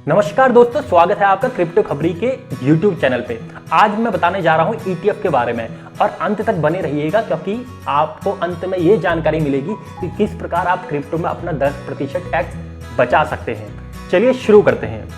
नमस्कार दोस्तों, स्वागत है आपका क्रिप्टो खबरी के YouTube चैनल पे। आज मैं बताने जा रहा हूँ ETF के बारे में और अंत तक बने रहिएगा क्योंकि आपको अंत में ये जानकारी मिलेगी कि किस प्रकार आप क्रिप्टो में अपना 10% टैक्स बचा सकते हैं। चलिए शुरू करते हैं।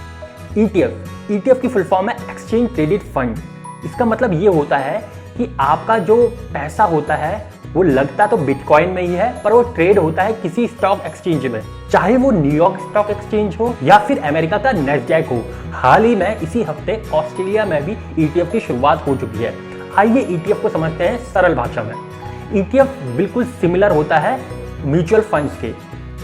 ETF की फुल फॉर्म है एक्सचेंज ट्रेडेड फंड। इसका मतलब ये होता है कि आपका जो पैसा होता है वो लगता तो बिटकॉइन में ही है, पर वो ट्रेड होता है किसी स्टॉक एक्सचेंज में, चाहे वो न्यूयॉर्क स्टॉक एक्सचेंज हो या फिर अमेरिका का नैस्डैक हो। हाल ही में इसी हफ्ते ऑस्ट्रेलिया में भी ETF की शुरुआत हो चुकी है। आइए ETF को समझते हैं सरल भाषा में। ETF बिल्कुल सिमिलर होता है म्यूचुअल फंड्स के।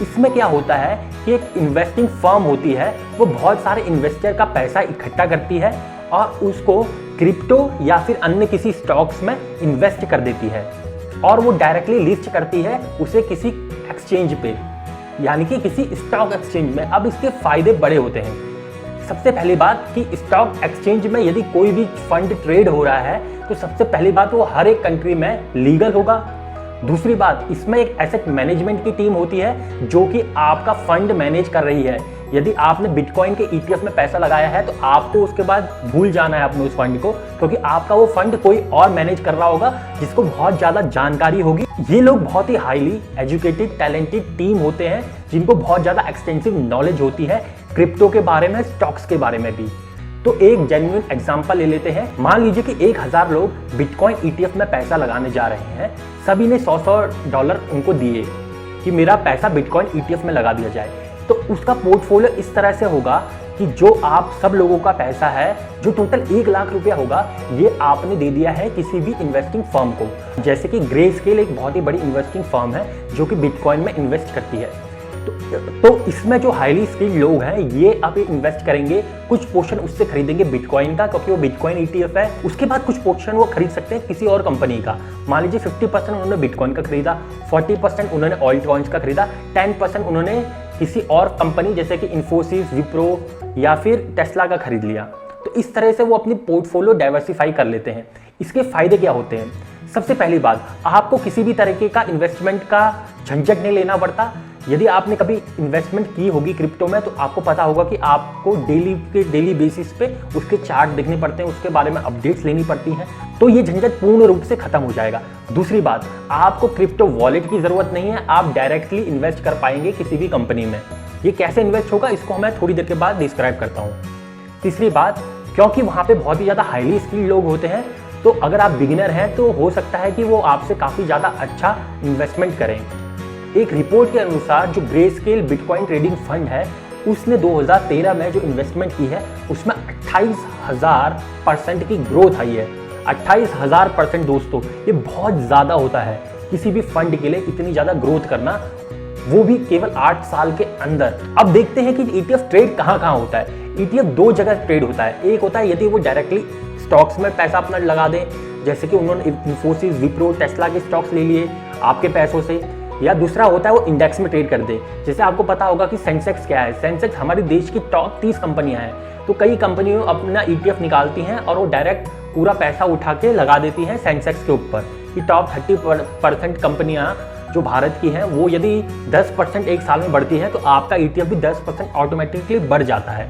इसमें क्या होता है कि एक इन्वेस्टिंग फर्म होती है, वो बहुत सारे इन्वेस्टर का पैसा इकट्ठा करती है और उसको क्रिप्टो या फिर अन्य किसी स्टॉक्स में इन्वेस्ट कर देती है और वो डायरेक्टली लिस्ट करती है उसे किसी एक्सचेंज पे, यानी कि किसी स्टॉक एक्सचेंज में। अब इसके फायदे बड़े होते हैं। सबसे पहली बात कि स्टॉक एक्सचेंज में यदि कोई भी फंड ट्रेड हो रहा है तो सबसे पहली बात वो हर एक कंट्री में लीगल होगा। दूसरी बात, इसमें एक एसेट मैनेजमेंट की टीम होती है जो कि आपका फंड मैनेज कर रही है। यदि आपने बिटकॉइन के ETF में पैसा लगाया है तो आपको उसके बाद भूल जाना है अपने उस फंड को, क्योंकि आपका वो फंड कोई और मैनेज कर रहा होगा जिसको बहुत ज्यादा जानकारी होगी। ये लोग बहुत ही हाईली एजुकेटेड टैलेंटेड टीम होते हैं जिनको बहुत ज्यादा एक्सटेंसिव नॉलेज होती है क्रिप्टो के बारे में, स्टॉक्स के बारे में भी। तो एक जेन्युइन एग्जांपल ले लेते हैं। मान लीजिए कि 1000 लोग बिटकॉइन ETF में पैसा लगाने जा रहे हैं। सभी ने $100 उनको दिए कि मेरा पैसा बिटकॉइन ETF में लगा दिया जाए। तो उसका पोर्टफोलियो इस तरह से होगा कि जो आप सब लोगों का पैसा है, जो टोटल 1 लाख रुपया होगा, ये आपने दे दिया है किसी भी इन्वेस्टिंग फर्म को। जैसे कि ग्रेस्केल एक बहुत ही बड़ी इन्वेस्टिंग फर्म है जो कि बिटकॉइन में इन्वेस्ट करती है। तो इसमें जो हाईली स्किल्ड लोग हैं ये अब इन्वेस्ट करेंगे, कुछ पोर्शन उससे खरीदेंगे बिटकॉइन का क्योंकि वो बिटकॉइन ETF है। उसके बाद कुछ पोर्शन वो खरीद सकते हैं किसी और कंपनी का। मान लीजिए 50% उन्होंने बिटकॉइन का खरीदा, 40% उन्होंने ऑल्ट कॉइन्स का खरीदा, 10% उन्होंने किसी और कंपनी जैसे कि इन्फोसिस, विप्रो या फिर टेस्ला का खरीद लिया। तो इस तरह से वो अपनी पोर्टफोलियो डाइवर्सिफाई कर लेते हैं। इसके फायदे क्या होते हैं? सबसे पहली बात, आपको किसी भी तरीके का इन्वेस्टमेंट का झंझट नहीं लेना पड़ता। यदि आपने कभी इन्वेस्टमेंट की होगी क्रिप्टो में तो आपको पता होगा कि आपको डेली बेसिस पे उसके चार्ट देखने पड़ते हैं, उसके बारे में अपडेट्स लेनी पड़ती हैं। तो ये झंझट पूर्ण रूप से खत्म हो जाएगा। दूसरी बात, आपको क्रिप्टो वॉलेट की जरूरत नहीं है, आप डायरेक्टली इन्वेस्ट कर पाएंगे किसी भी कंपनी में। ये कैसे इन्वेस्ट होगा इसको मैं थोड़ी देर के बाद डिस्क्राइब करता हूँ। तीसरी बात, क्योंकि वहाँ पे बहुत ही ज़्यादा हाईली स्किल्ड लोग होते हैं, तो अगर आप बिगिनर हैं तो हो सकता है कि वो आपसे काफ़ी ज़्यादा अच्छा इन्वेस्टमेंट करें। एक रिपोर्ट के अनुसार जो ग्रेस्केल बिटकॉइन ट्रेडिंग फंड है उसने 2013 में जो इन्वेस्टमेंट की है उसमें 28,000% की ग्रोथ आई है। 28,000% दोस्तों, ये बहुत ज़्यादा होता है किसी भी फंड के लिए इतनी ज़्यादा ग्रोथ करना, वो भी केवल 8 साल के अंदर। अब देखते हैं कि ETF ट्रेड कहाँ कहाँ होता है। ETF 2 जगह ट्रेड होता है। एक होता है यदि वो डायरेक्टली स्टॉक्स में पैसा अपना लगा दें, जैसे कि उन्होंने इन्फोसिस, विप्रो, टेस्ला के स्टॉक्स ले लिए आपके पैसों से, या दूसरा होता है वो इंडेक्स में ट्रेड कर दे। जैसे आपको पता होगा कि सेंसेक्स क्या है। सेंसेक्स हमारे देश की टॉप 30 कंपनियां हैं। तो कई कंपनियों अपना ETF निकालती हैं और वो डायरेक्ट पूरा पैसा उठा के लगा देती हैं सेंसेक्स के ऊपर। कि टॉप 30% कंपनियां जो भारत की हैं वो यदि 10% एक साल में बढ़ती है तो आपका ETF भी 10% ऑटोमेटिकली बढ़ जाता है।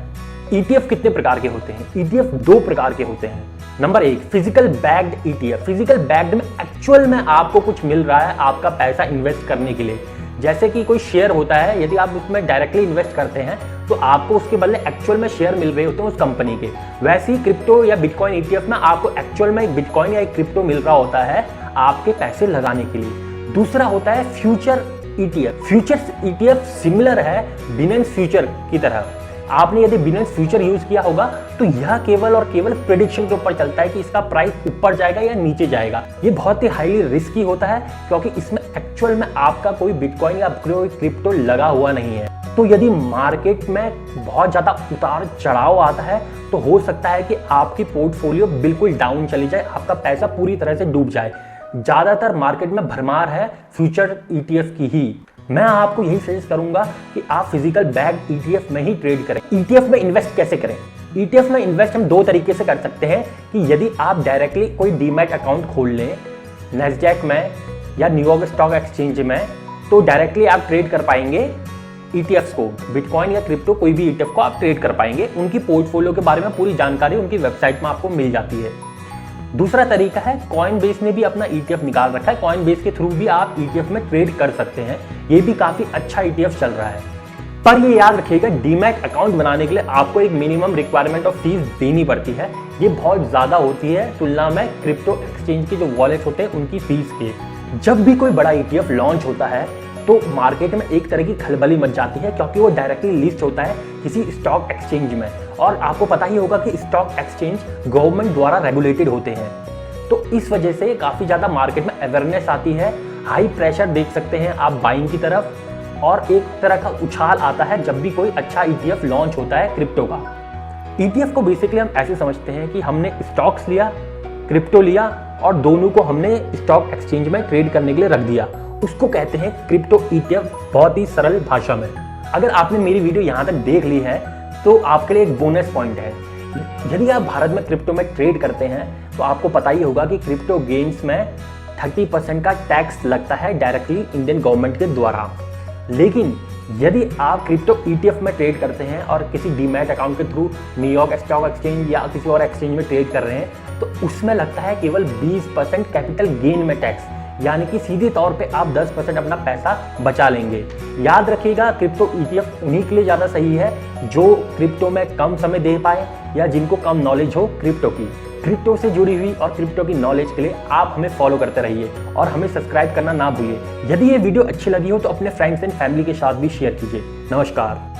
ETF कितने प्रकार के होते हैं? ETF 2 प्रकार के होते हैं। Number 1, physical bagged ETF। Physical bagged में एक्चुअल में आपको कुछ मिल रहा है आपका पैसा इन्वेस्ट करने के लिए। जैसे कि कोई शेयर होता है, यदि आप उसमें डायरेक्टली इन्वेस्ट करते हैं तो आपको उसके बदले एक्चुअल में शेयर मिल रहे होते हैं उस कंपनी के। वैसे ही क्रिप्टो या बिटकॉइन ETF में आपको एक्चुअल में एक बिटकॉइन या एक क्रिप्टो मिल रहा होता है आपके पैसे लगाने के लिए। दूसरा होता है future ETF। Futures ETF similar है बिनेंस फ्यूचर की तरह। आपने यदि बिनेंस फ्यूचर यूज किया होगा तो यह केवल और केवल प्रेडिक्शन के ऊपर चलता है कि इसका प्राइस ऊपर जाएगा या नीचे जाएगा। ये बहुत ही हाईली रिस्की होता है क्योंकि इसमें एक्चुअल में आपका कोई बिटकॉइन या कोई क्रिप्टो लगा हुआ नहीं है। तो यदि मार्केट में बहुत ज्यादा उतार चढ़ाव आता है तो हो सकता है कि आपकी पोर्टफोलियो बिल्कुल डाउन चली जाए, आपका पैसा पूरी तरह से डूब जाए। ज्यादातर मार्केट में भरमार है फ्यूचर ETF की ही। मैं आपको यही सजेस्ट करूंगा कि आप फिजिकल बैग ETF में ही ट्रेड करें। ETF में इन्वेस्ट कैसे करें? ETF में इन्वेस्ट हम 2 तरीके से कर सकते हैं कि यदि आप डायरेक्टली कोई डीमैट अकाउंट खोल लें नैस्डैक में या न्यूयॉर्क स्टॉक एक्सचेंज में, तो डायरेक्टली आप ट्रेड कर पाएंगे ETFs को, बिटकॉइन या क्रिप्टो कोई भी ETF को आप ट्रेड कर पाएंगे। उनकी पोर्टफोलियो के बारे में पूरी जानकारी उनकी वेबसाइट में आपको मिल जाती है। दूसरा तरीका है, कॉइनबेस ने भी अपना ETF निकाल रखा है। कॉइनबेस के थ्रू भी आप ETF में ट्रेड कर सकते हैं। ये भी काफ़ी अच्छा ETF चल रहा है। पर ये याद रखिएगा, डीमैट अकाउंट बनाने के लिए आपको एक मिनिमम रिक्वायरमेंट ऑफ फीस देनी पड़ती है। ये बहुत ज़्यादा होती है तुलना में क्रिप्टो एक्सचेंज के जो वॉलेट होते हैं उनकी फीस के। जब भी कोई बड़ा ETF लॉन्च होता है तो मार्केट में एक तरह की खलबली मच जाती है, क्योंकि वो डायरेक्टली लिस्ट होता है किसी स्टॉक एक्सचेंज में। और आपको पता ही होगा कि स्टॉक एक्सचेंज गवर्नमेंट द्वारा रेगुलेटेड होते हैं, तो इस वजह से काफ़ी ज़्यादा मार्केट में अवेयरनेस आती है। हाई प्रेशर देख सकते हैं आप बाइंग की तरफ, और एक तरह का उछाल आता है जब भी कोई अच्छा ETF लॉन्च होता है क्रिप्टो का। ETF को बेसिकली हम ऐसे समझते हैं कि हमने स्टॉक्स लिया, क्रिप्टो लिया, और दोनों को हमने स्टॉक एक्सचेंज में ट्रेड करने के लिए रख दिया। उसको कहते हैं क्रिप्टो ETF, बहुत ही सरल भाषा में। अगर आपने मेरी वीडियो यहाँ तक देख ली है तो आपके लिए एक बोनस पॉइंट है। यदि आप भारत में क्रिप्टो में ट्रेड करते हैं तो आपको पता ही होगा कि क्रिप्टो गेम्स में 30% का टैक्स लगता है डायरेक्टली इंडियन गवर्नमेंट के द्वारा। लेकिन यदि आप क्रिप्टो ETF में ट्रेड करते हैं और किसी डीमैट अकाउंट के थ्रू न्यूयॉर्क स्टॉक एक्सचेंज या किसी और एक्सचेंज में ट्रेड कर रहे हैं तो उसमें लगता है केवल 20% कैपिटल गेन में टैक्स, यानी कि सीधे तौर पे आप 10% अपना पैसा बचा लेंगे। याद रखिएगा, क्रिप्टो ETF उन्हीं के लिए ज़्यादा सही है जो क्रिप्टो में कम समय दे पाए या जिनको कम नॉलेज हो क्रिप्टो की। क्रिप्टो से जुड़ी हुई और क्रिप्टो की नॉलेज के लिए आप हमें फॉलो करते रहिए और हमें सब्सक्राइब करना ना भूलिए। यदि ये वीडियो अच्छी लगी हो तो अपने फ्रेंड्स एंड फैमिली के साथ भी शेयर कीजिए। नमस्कार।